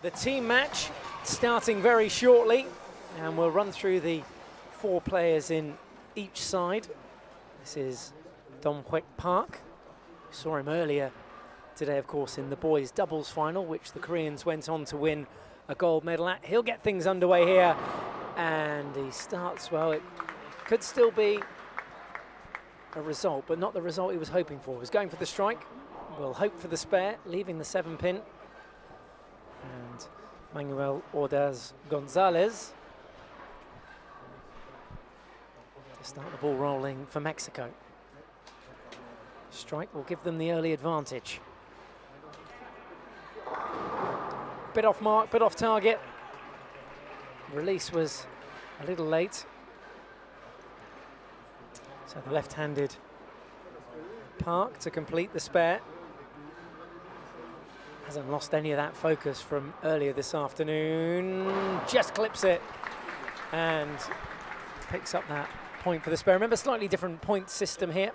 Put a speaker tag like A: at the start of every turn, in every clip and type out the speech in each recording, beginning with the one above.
A: The team match starting very shortly, and we'll run through the 4 players in each side. This is Dong Huek Park. We saw him earlier today, of course, in the boys' doubles final, which the Koreans went on to win a gold medal at. He'll get things underway here, and he starts well. It could still be a result, but not the result he was hoping for. He was going for the strike. We'll hope for the spare, leaving the 7-pin. And Manuel Ordaz Gonzalez to start the ball rolling for Mexico. Strike will give them the early advantage. Bit off mark, bit off target. Release was a little late. So the left-handed Park to complete the spare. Hasn't lost any of that focus from earlier this afternoon. Just clips it and picks up that point for the spare. Remember, slightly different point system here.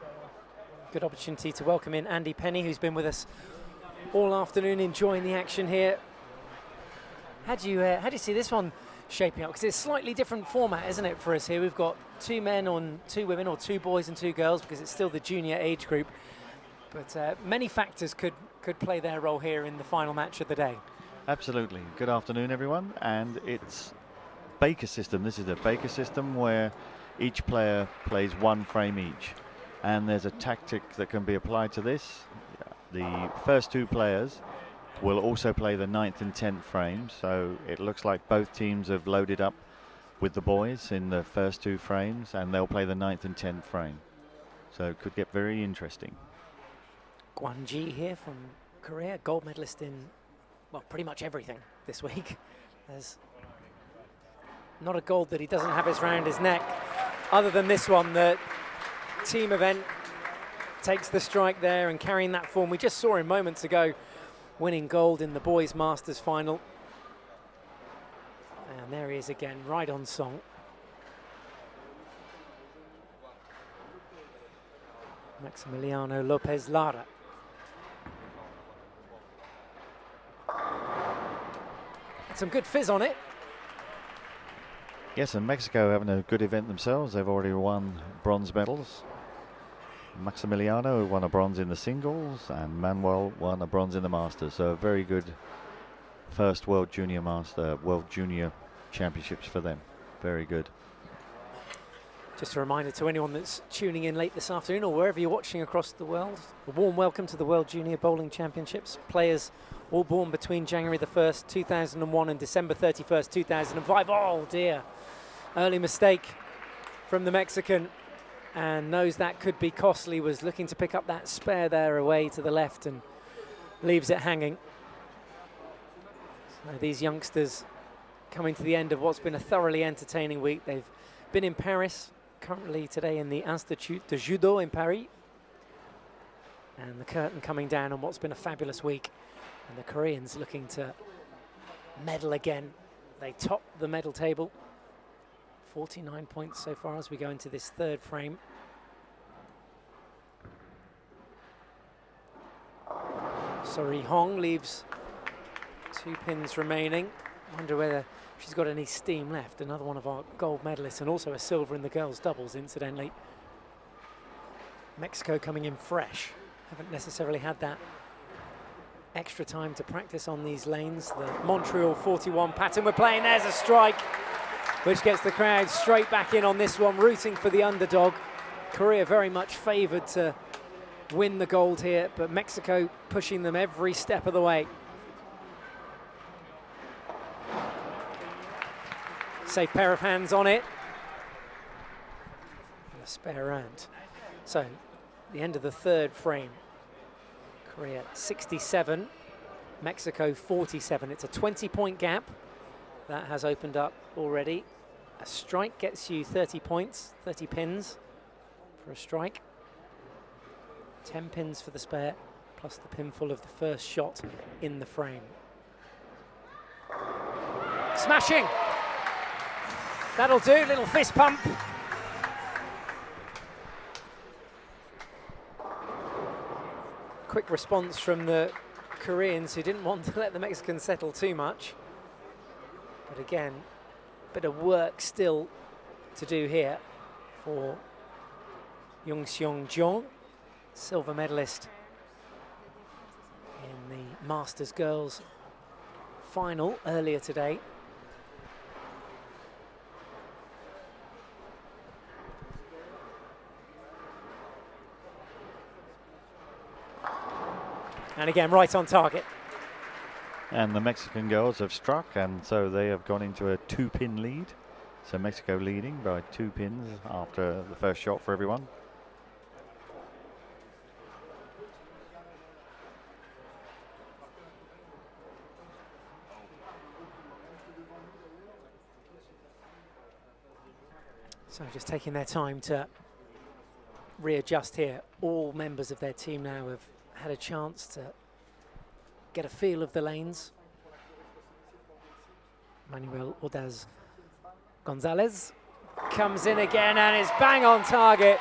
A: Good opportunity to welcome in Andy Penny, who's been with us all afternoon, enjoying the action here. How do you see this one shaping up? Because it's a slightly different format, isn't it, for us here? We've got 2 men on 2 women, or 2 boys and 2 girls, because it's still the junior age group. But many factors could play their role here in the final match of the day.
B: Absolutely. Good afternoon, everyone. And it's Baker system. This is a Baker system where each player plays 1 frame each. And there's a tactic that can be applied to this. The first 2 players will also play the 9th and 10th frames. So it looks like both teams have loaded up with the boys in the first 2 frames, and they'll play the 9th and 10th frame. So it could get very interesting.
A: Guan Ji here from Korea, gold medalist in, well, pretty much everything this week. There's not a gold that he doesn't have his round his neck. Other than this one, the team event takes the strike there and carrying that form. We just saw him moments ago winning gold in the boys' Masters final. And there he is again, right on song. Maximiliano Lopez Lara. Some good fizz on it.
B: Yes, and Mexico having a good event themselves. They've already won bronze medals. Maximiliano won a bronze in the singles, and Manuel won a bronze in the Masters. So a very good first World Junior Championships for them. Very good.
A: Just a reminder to anyone that's tuning in late this afternoon or wherever you're watching across the world, a warm welcome to the World Junior Bowling Championships. Players all born between January the 1st, 2001 and December 31st, 2005. Oh dear, early mistake from the Mexican, and knows that could be costly. Was looking to pick up that spare there away to the left and leaves it hanging. So these youngsters coming to the end of what's been a thoroughly entertaining week. They've been in Paris, currently today in the Institut de Judo in Paris. And the curtain coming down on what's been a fabulous week. And the Koreans looking to medal again. They top the medal table. 49 points so far as we go into this 3rd frame. Sori Hong leaves 2 pins remaining. Wonder whether she's got any steam left. Another one of our gold medalists, and also a silver in the girls' doubles, incidentally. Mexico coming in fresh. Haven't necessarily had that extra time to practice on these lanes. The Montreal 41 pattern we're playing. There's a strike, which gets the crowd straight back in on this one, rooting for the underdog. Korea very much favoured to win the gold here, but Mexico pushing them every step of the way. Safe pair of hands on it. And a spare round. So, the end of the 3rd frame. Korea 67, Mexico 47. It's a 20-point gap. That has opened up already. A strike gets you 30 points, 30 pins for a strike. 10 pins for the spare, plus the pinful of the first shot in the frame. Smashing! That'll do, little fist pump. Quick response from the Koreans, who didn't want to let the Mexicans settle too much. But again, bit of work still to do here for Jung-Seong-Jong, silver medalist in the Masters Girls final earlier today. And again, right on target.
B: And the Mexican girls have struck, and so they have gone into a 2-pin lead. So Mexico leading by 2 pins after the first shot for everyone.
A: So just taking their time to readjust here. All members of their team now have had a chance to get a feel of the lanes. Manuel Ordaz Gonzalez comes in again and is bang on target.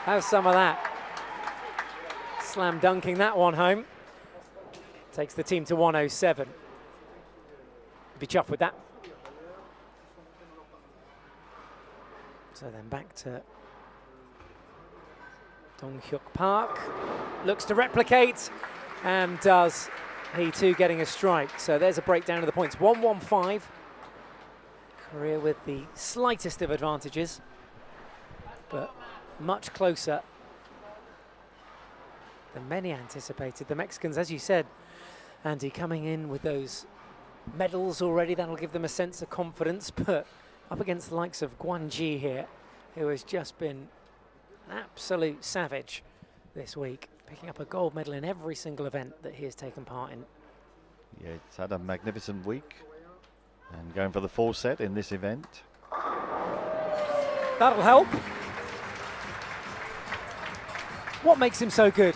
A: Have some of that. Slam dunking that one home. Takes the team to 107. Be chuffed with that. So then back to Dong Hyuk Park. Looks to replicate and does. He too getting a strike. So there's a breakdown of the points. 1-1-5. Korea with the slightest of advantages, but much closer than many anticipated. The Mexicans, as you said, Andy, coming in with those medals already, that'll give them a sense of confidence, but up against the likes of Guanji here, who has just been an absolute savage this week, picking up a gold medal in every single event that he has taken part in.
B: Yeah, it's had a magnificent week and going for the full set in this event.
A: That'll help. What makes him so good?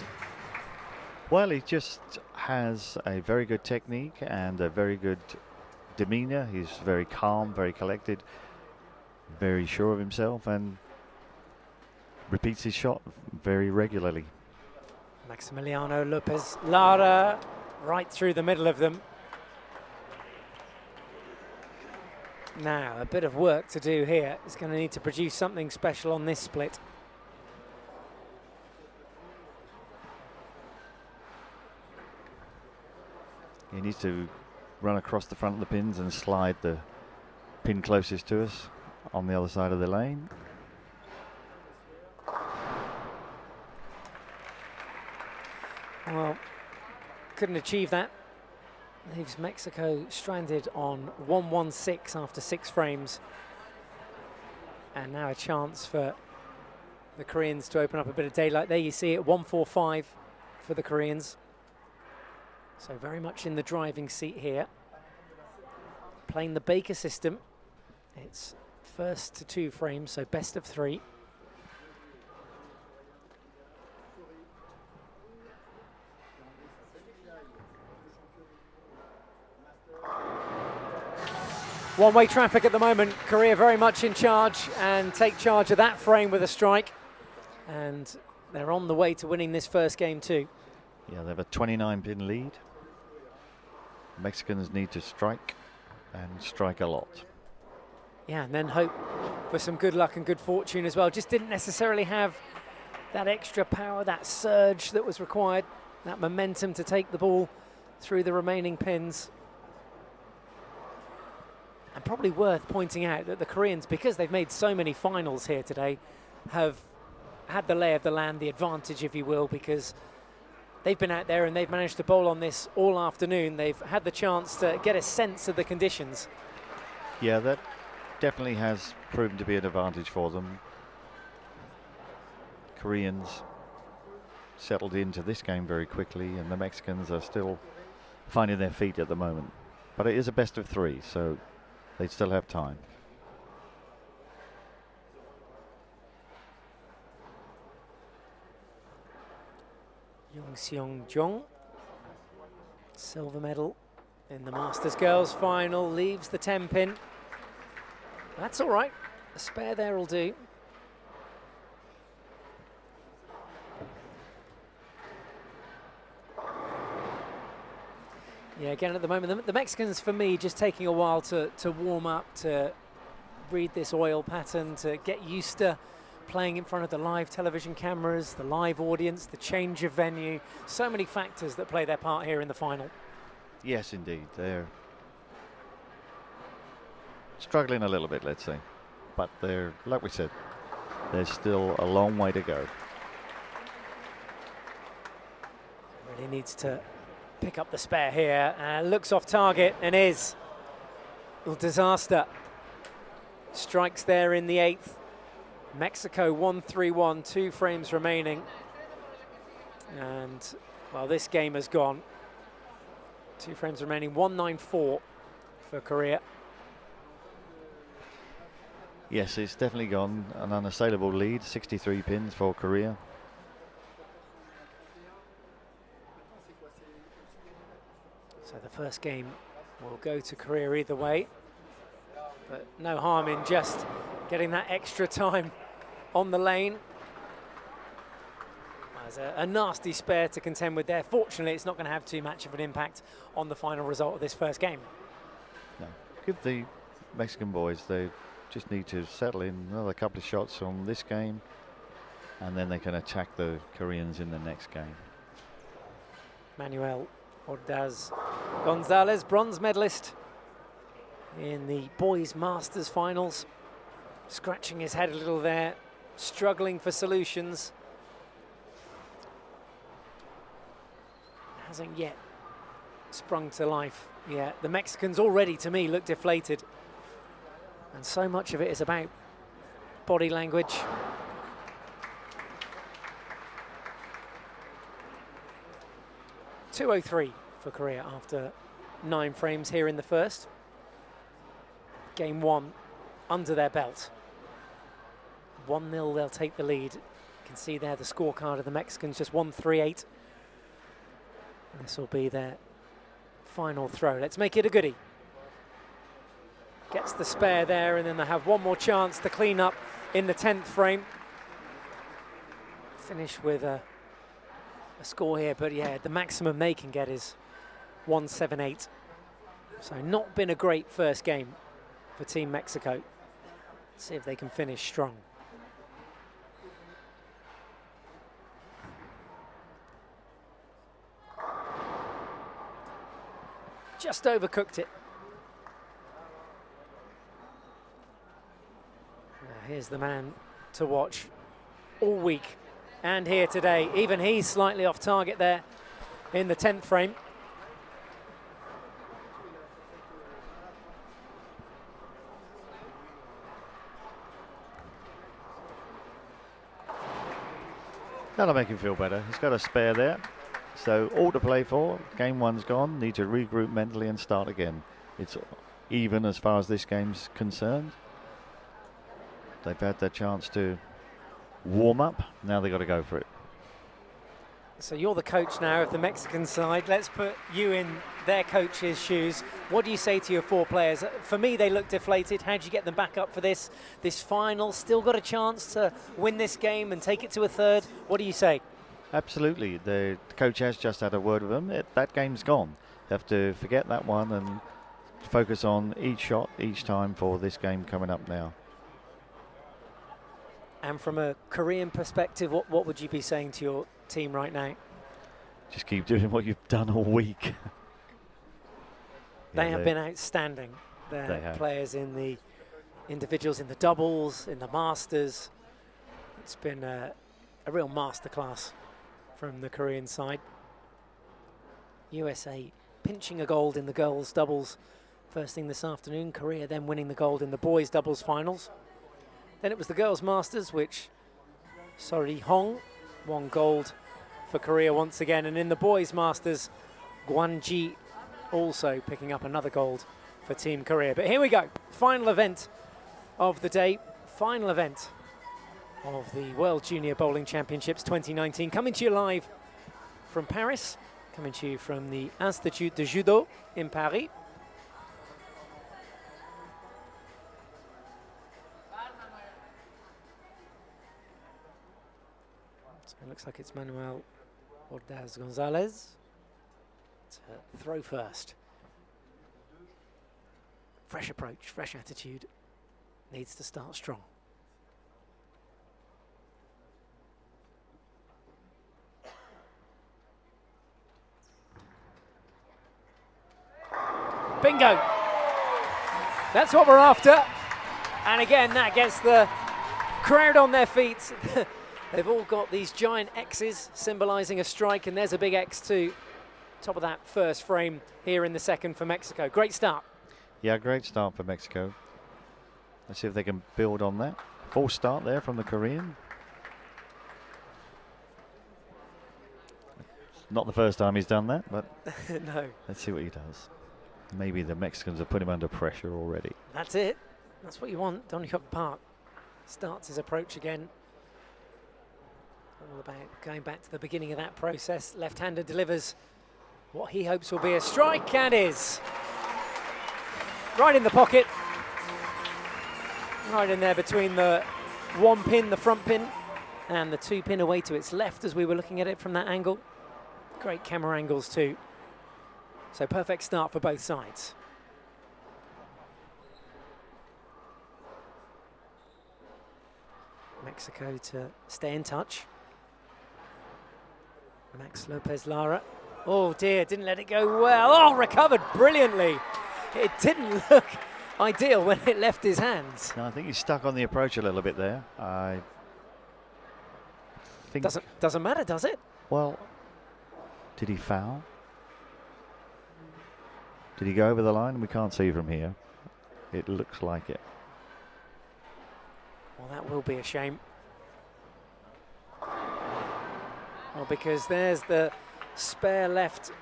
B: Well, he just has a very good technique and a very good demeanor. He's very calm, very collected, very sure of himself, and repeats his shot very regularly.
A: Maximiliano Lopez Lara right through the middle of them. Now, a bit of work to do here. He's going to need to produce something special on this split.
B: He needs to run across the front of the pins and slide the pin closest to us on the other side of the lane.
A: Well, couldn't achieve that. Leaves Mexico stranded on 1-1-6 after 6 frames. And now a chance for the Koreans to open up a bit of daylight. There you see it, 1-4-5 for the Koreans. So very much in the driving seat here. Playing the Baker system. It's first to 2 frames, so best of 3. One-way traffic at the moment. Korea very much in charge and take charge of that frame with a strike. And they're on the way to winning this first game too.
B: Yeah, they have a 29-pin lead. Mexicans need to strike and strike a lot.
A: Yeah, and then hope for some good luck and good fortune as well. Just didn't necessarily have that extra power, that surge that was required, that momentum to take the ball through the remaining pins. And probably worth pointing out that the Koreans, because they've made so many finals here today, have had the lay of the land, the advantage, if you will, because they've been out there and they've managed to bowl on this all afternoon. They've had the chance to get a sense of the conditions.
B: Yeah, that definitely has proven to be an advantage for them. Koreans settled into this game very quickly, and the Mexicans are still finding their feet at the moment. But it is a best of 3, so they still have time.
A: Jung-Seong-Jong, silver medal in the Masters Girls final, leaves the 10-pin. That's all right, a spare there will do. Yeah, again, at the moment, the Mexicans, for me, just taking a while to warm up, to read this oil pattern, to get used to playing in front of the live television cameras, the live audience, the change of venue. So many factors that play their part here in the final.
B: Yes, indeed. They're struggling a little bit, let's say. But they're, like we said, there's still a long way to go.
A: Really needs to pick up the spare here. Looks off target and is. A disaster. Strikes there in the 8th. Mexico 1-3-1, 2 frames remaining. And, well, this game has gone. 2 frames remaining, 1-9-4 for Korea.
B: Yes, it's definitely gone. An unassailable lead, 63 pins for Korea.
A: So the first game will go to Korea either way. But no harm in just getting that extra time on the lane. There's a nasty spare to contend with there. Fortunately, it's not going to have too much of an impact on the final result of this first game.
B: No, give the Mexican boys, they just need to settle in another couple of shots on this game, and then they can attack the Koreans in the next game.
A: Manuel Ordaz Gonzalez, bronze medalist in the boys Masters finals, scratching his head a little there, struggling for solutions. Hasn't yet sprung to life yet. The Mexicans already, to me, look deflated. And so much of it is about body language. .203 for Korea after 9 frames here in the first. Game 1 under their belt. 1-0, they'll take the lead. You can see there the scorecard of the Mexicans, just 1-3-8. This will be their final throw. Let's make it a goodie. Gets the spare there, and then they have one more chance to clean up in the 10th frame. Finish with a score here, but yeah, the maximum they can get is 1-7-8. So not been a great first game for Team Mexico. Let's see if they can finish strong. Just overcooked it. Here's the man to watch all week and here today. Even he's slightly off target there in the 10th frame.
B: That'll make him feel better. He's got a spare there. So all to play for. Game 1's gone. Need to regroup mentally and start again. It's even as far as this game's concerned. They've had their chance to warm up. Now they've got to go for it.
A: So you're the coach now of the Mexican side. Let's put you in their coach's shoes. What do you say to your 4 players? For me, they look deflated. How do you get them back up for this final? Still got a chance to win this game and take it to a third. What do you say?
B: Absolutely. The coach has just had a word with them. That game's gone. They have to forget that one and focus on each shot each time for this game coming up now.
A: And from a Korean perspective, what would you be saying to your team right now?
B: Just keep doing what you've done all week.
A: They have been outstanding. Their players in the individuals, in the doubles, in the masters. It's been a real masterclass from the Korean side. USA pinching a gold in the girls' doubles first thing this afternoon. Korea then winning the gold in the boys' doubles finals. Then it was the girls' masters, which Sori Hong won gold for Korea once again. And in the boys' masters, Gwanji also picking up another gold for Team Korea. But here we go, final event of the day, final event of the World Junior Bowling Championships 2019. Coming to you live from Paris, coming to you from the Institut de Judo in Paris. So it looks like it's Manuel Ordaz Gonzalez. to throw first. Fresh approach, fresh attitude. Needs to start strong. Bingo! That's what we're after. And again, that gets the crowd on their feet. They've all got these giant X's symbolizing a strike, and there's a big X too. Top of that first frame here in the second for Mexico. Great start.
B: Yeah, great start for Mexico. Let's see if they can build on that. False start there from the Korean. Not the first time he's done that, but
A: no.
B: Let's see what he does. Maybe the Mexicans have put him under pressure already.
A: That's it. That's what you want. Don Hook Park starts his approach again. All about going back to the beginning of that process. Left-hander delivers what he hopes will be a strike, and is. Right in the pocket. Right in there between the one pin, the front pin, and the two pin away to its left as we were looking at it from that angle. Great camera angles too. So perfect start for both sides. Mexico to stay in touch. Max Lopez Lara. Oh dear, didn't let it go well. Oh, recovered brilliantly. It didn't look ideal when it left his hands.
B: No, I think he's stuck on the approach a little bit there. I think
A: doesn't matter, does it?
B: Well, did he foul? Did he go over the line? We can't see from here. It looks like it.
A: Well, that will be a shame. Well, because there's the spare left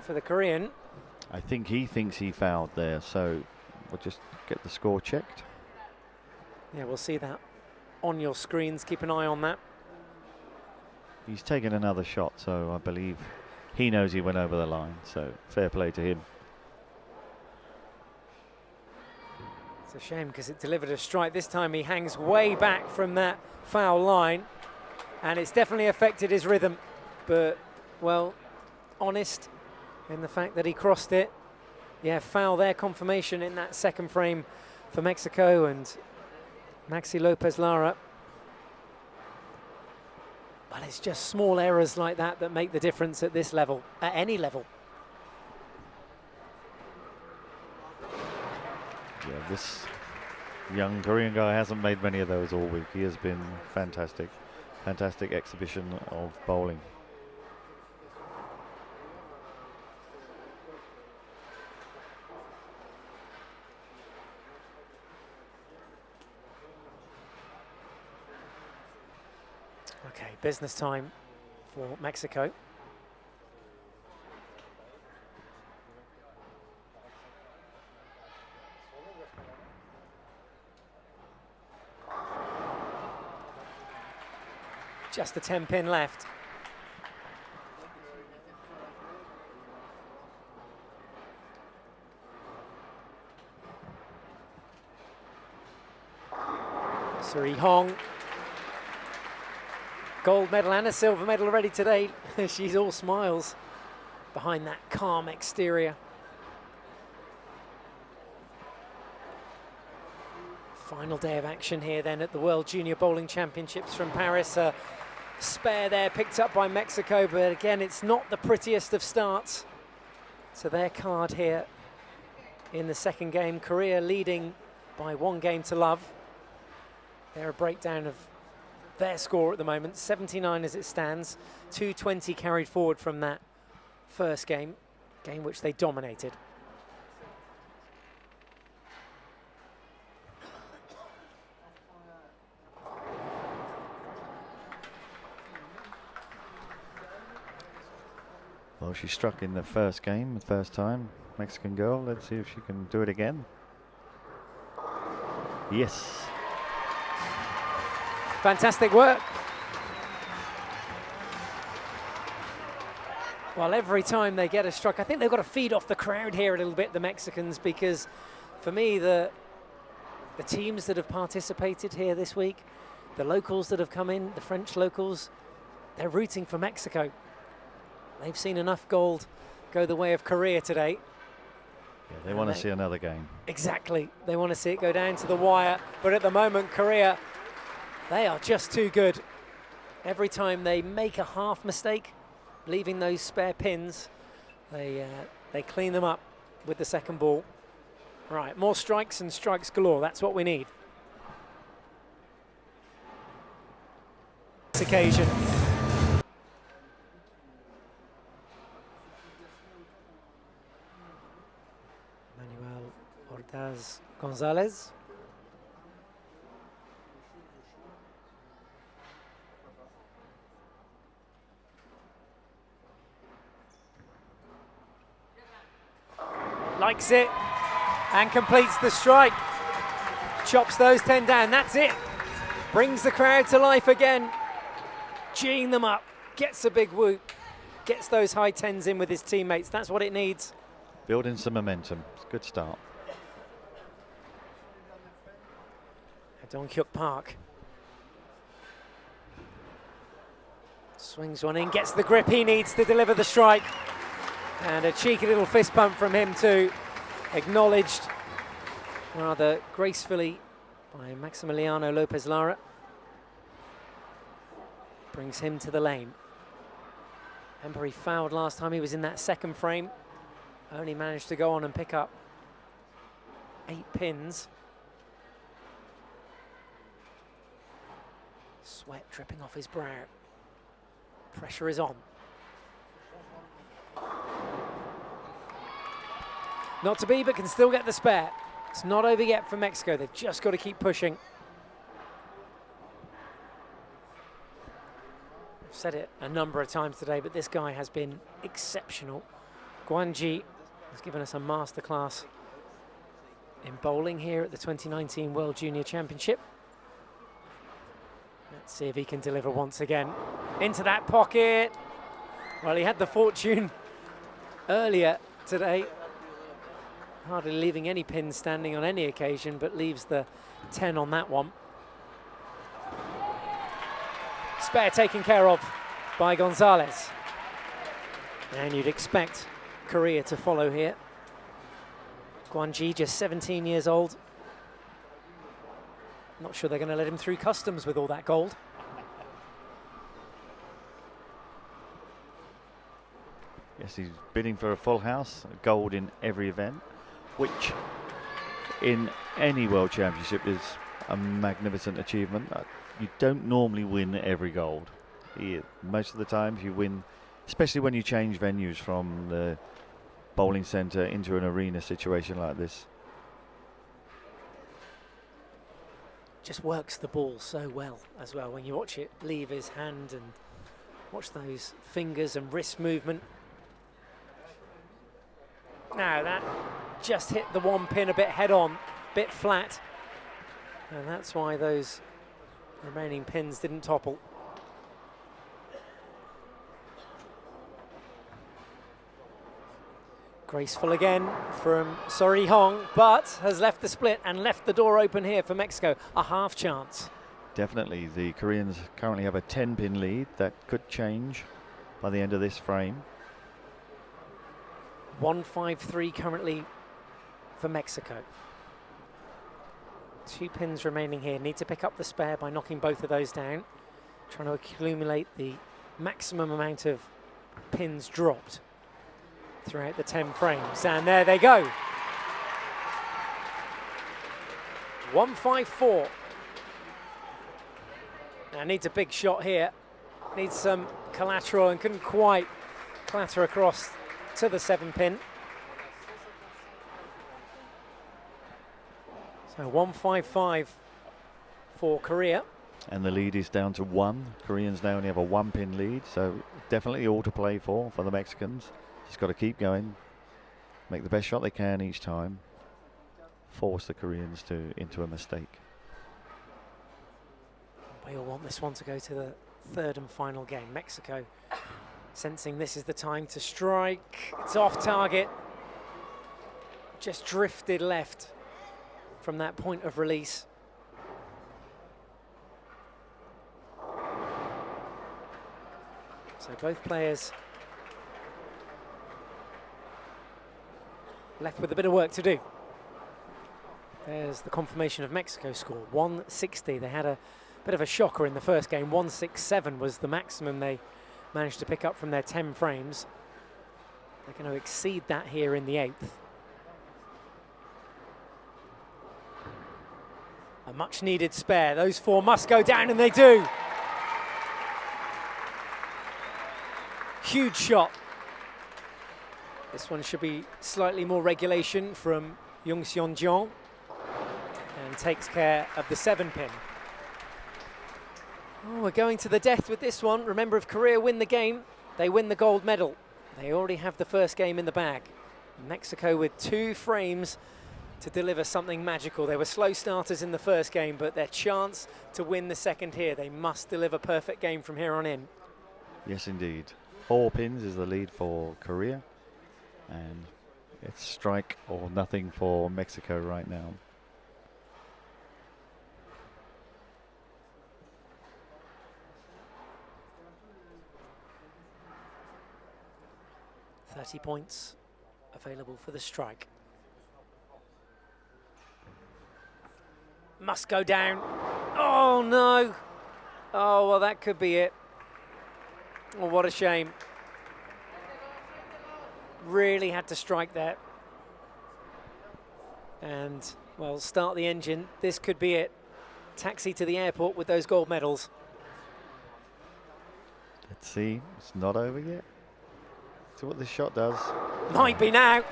A: for the Korean.
B: I think he thinks he fouled there, so we'll just get the score checked.
A: Yeah, we'll see that on your screens. Keep an eye on that.
B: He's taken another shot, so I believe he knows he went over the line, so fair play to him.
A: It's a shame because it delivered a strike. This time he hangs way back from that foul line, and it's definitely affected his rhythm. But, well, honest in the fact that he crossed it. Yeah, foul there, confirmation in that second frame for Mexico and Maxi Lopez Lara. But it's just small errors like that that make the difference at this level, at any level.
B: Yeah, this young Korean guy hasn't made many of those all week. He has been fantastic. Fantastic exhibition of bowling.
A: Okay, business time for Mexico. Just the 10 pin left. Suri Hong. Gold medal and a silver medal already today. She's all smiles behind that calm exterior. Final day of action here then at the World Junior Bowling Championships from Paris. Spare there picked up by Mexico, but again it's not the prettiest of starts to their card here in the second game. Korea leading by 1 game to love. They're a breakdown of their score at the moment, 79 as it stands, 220 carried forward from that first game which they dominated.
B: Well, she struck in the first game, the first time, Mexican girl. Let's see if she can do it again. Yes.
A: Fantastic work. Well, every time they get a strike, I think they've got to feed off the crowd here a little bit, the Mexicans, because for me, the teams that have participated here this week, the locals that have come in, the French locals, they're rooting for Mexico. They've seen enough gold go the way of Korea today.
B: Yeah, they want to see another game.
A: Exactly. They want to see it go down to the wire. But at the moment, Korea, they are just too good. Every time they make a half mistake, leaving those spare pins, they clean them up with the second ball. Right, more strikes and strikes galore. That's what we need. This occasion. Manuel Ordaz Gonzalez. Likes it and completes the strike. Chops those 10 down, that's it. Brings the crowd to life again. Geeing them up, gets a big whoop, gets those high 10s in with his teammates. That's what it needs.
B: Building some momentum. It's a good start.
A: Donghyuk Park. Swings one in, gets the grip he needs to deliver the strike. And a cheeky little fist bump from him too. Acknowledged rather gracefully by Maximiliano Lopez Lara. Brings him to the lane. Remember, he fouled last time he was in that second frame. Only managed to go on and pick up 8 pins. Sweat dripping off his brow. Pressure is on. Not to be, but can still get the spare. It's not over yet for Mexico. They've just got to keep pushing. I've said it a number of times today, but this guy has been exceptional. Guanji has given us a masterclass in bowling here at the 2019 World Junior Championship. Let's see if he can deliver once again. Into that pocket. Well, he had the fortune earlier today. Hardly leaving any pins standing on any occasion, but leaves the 10 on that one. Spare taken care of by Gonzalez. And you'd expect Korea to follow here. Guanji, just 17 years old. Not sure they're going to let him through customs with all that gold.
B: Yes, he's bidding for a full house, gold in every event, which in any World Championship is a magnificent achievement. You don't normally win every gold. Most of the times you win, especially when you change venues from the bowling centre into an arena situation like this.
A: Just works the ball so well as well when you watch it leave his hand and watch those fingers and wrist movement. Now that just hit the one pin a bit head on, bit flat, and that's why those remaining pins didn't topple. Graceful again from Sori Hong, but has left the split and left the door open here for Mexico. A half chance.
B: Definitely, the Koreans currently have a 10-pin lead. That could change by the end of this frame.
A: 1-5-3 currently for Mexico. 2 pins remaining here. Need to pick up the spare by knocking both of those down. Trying to accumulate the maximum amount of pins dropped throughout the 10 frames. And there they go. 1-5-4. Now needs a big shot here. Needs some collateral and couldn't quite clatter across to the 7-pin. So 1-5-5 for Korea.
B: And the lead is down to 1. Koreans now only have a 1-pin lead, so definitely all to play for the Mexicans. Just got to keep going, make the best shot they can each time, force the Koreans into a mistake.
A: We all want this one to go to the 3rd and final game. Mexico sensing this is the time to strike. It's off target. Just drifted left from that point of release. So both players left with a bit of work to do. There's the confirmation of Mexico's score, 160. They had a bit of a shocker in the first game. 167 was the maximum they managed to pick up from their 10 frames. They're going to exceed that here in the 8th. A much needed spare. Those 4 must go down, and they do. Huge shot. This one should be slightly more regulation from Jung Seon-jong, and takes care of the 7-pin. Oh, we're going to the death with this one. Remember, if Korea win the game, they win the gold medal. They already have the first game in the bag. Mexico with 2 frames to deliver something magical. They were slow starters in the first game, but their chance to win the second here, they must deliver perfect game from here on in.
B: Yes, indeed. 4 pins is the lead for Korea, and it's strike or nothing for Mexico right now.
A: $30 points available for the strike. Must go down. Oh no. Oh, well, that could be it. Oh, what a shame. Really had to strike there. And, well, start the engine. This could be it. Taxi to the airport with those gold medals.
B: Let's see. It's not over yet. See what this shot does.
A: Might be now.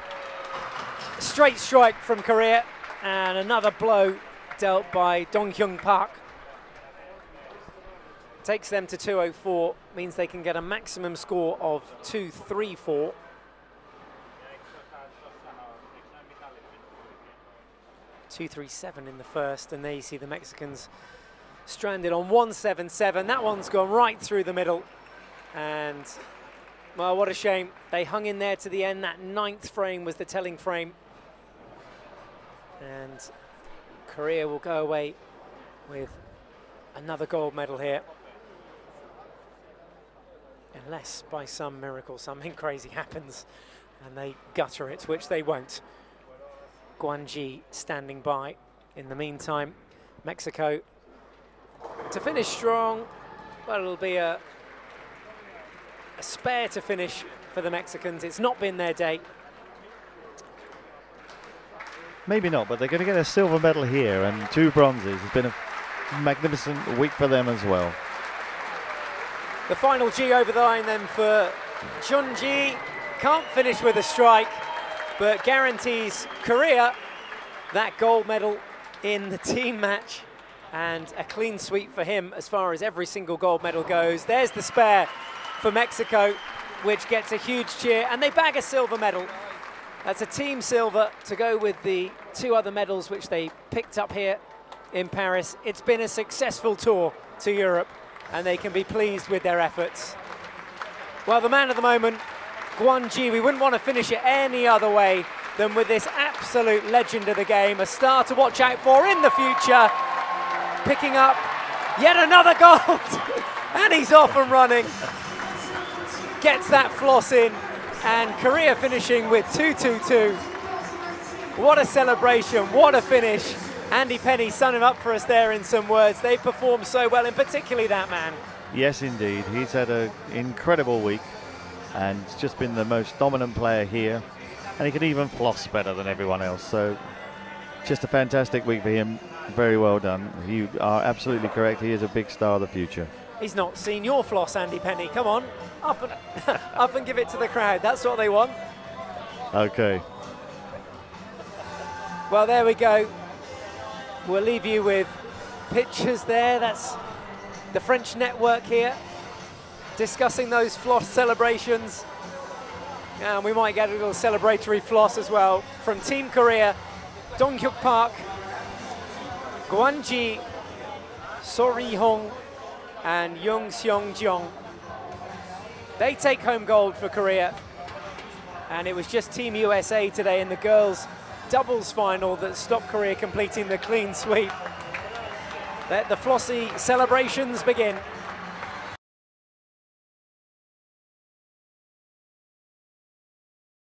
A: Straight strike from Korea, and another blow dealt by Dong-hyun Park. Takes them to 204, means they can get a maximum score of 234. .237 in the first, and there you see the Mexicans stranded on 177. That one's gone right through the middle, and well, what a shame. They hung in there to the end. That 9th frame was the telling frame, and Korea will go away with another gold medal here, unless by some miracle something crazy happens and they gutter it, which they won't. Guanji standing by. In the meantime, Mexico to finish strong. Well, it'll be a spare to finish for the Mexicans. It's not been their day.
B: Maybe not, but they're going to get a silver medal here and 2 bronzes. It's been a magnificent week for them as well.
A: The final G over the line then for Junji. Can't finish with a strike, but guarantees Korea that gold medal in the team match, and a clean sweep for him as far as every single gold medal goes. There's the spare for Mexico, which gets a huge cheer, and they bag a silver medal. That's a team silver to go with the 2 other medals which they picked up here in Paris. It's been a successful tour to Europe, and they can be pleased with their efforts. Well, the man of the moment, Guanji, we wouldn't want to finish it any other way than with this absolute legend of the game, a star to watch out for in the future, picking up yet another gold, and he's off and running. Gets that floss in, and Korea finishing with 222. What a celebration, what a finish. Andy Penny summed him up for us there in some words. They performed so well, and particularly that man.
B: Yes, indeed. He's had an incredible week, and it's just been the most dominant player here, and he can even floss better than everyone else. So just a fantastic week for him. Very well done. You are absolutely correct. He is a big star of the future.
A: He's not seen your floss, Andy Penny. Come on, up and, up and give it to the crowd. That's what they want.
B: Okay.
A: Well, there we go. We'll leave you with pictures there. That's the French network here, discussing those floss celebrations. And we might get a little celebratory floss as well from Team Korea, Dong-hyuk Park, Guanji, So-ri-hong, and Jung Seon-jong. They take home gold for Korea. And it was just Team USA today in the girls' doubles final that stopped Korea completing the clean sweep. Let the flossy celebrations begin.